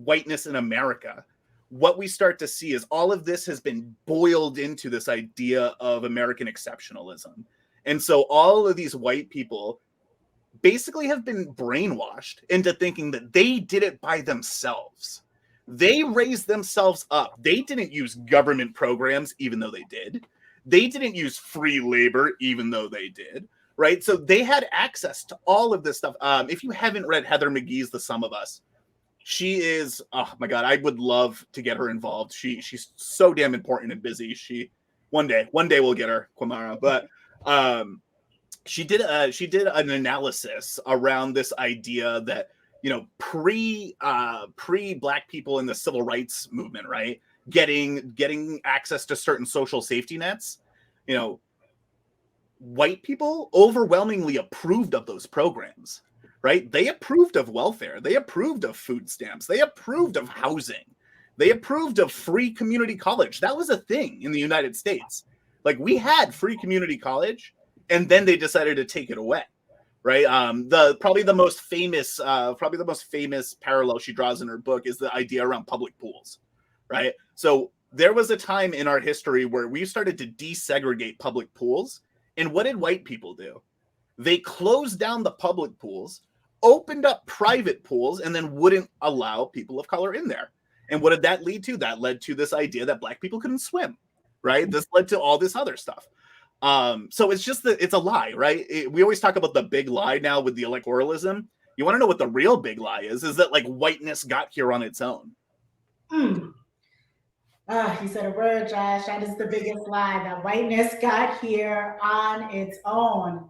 whiteness in America, what we start to see is all of this has been boiled into this idea of American exceptionalism. And so all of these white people basically have been brainwashed into thinking that they did it by themselves. They raised themselves up. They didn't use government programs, even though they did. They didn't use free labor, even though they did. Right? So they had access to all of this stuff. If you haven't read Heather McGhee's The Sum of Us, she is, oh my God, I would love to get her involved. She's so damn important and busy. One day we'll get her, Quamara. But she did an analysis around this idea that, you know, pre Black people in the civil rights movement, right, getting access to certain social safety nets, you know, white people overwhelmingly approved of those programs, right? They approved of welfare. They approved of food stamps. They approved of housing. They approved of free community college. That was a thing in the United States. Like, we had free community college, and then they decided to take it away, right? Probably the most famous parallel she draws in her book is the idea around public pools, right? So there was a time in our history where we started to desegregate public pools. And what did white people do? They closed down the public pools, opened up private pools, and then wouldn't allow people of color in there. And what did that lead to? That led to this idea that Black people couldn't swim, right? This led to all this other stuff. So it's just that it's a lie, right? We always talk about the big lie now with the electoralism. You want to know what the real big lie is that like whiteness got here on its own. You said a word, Josh. That is the biggest lie, that whiteness got here on its own.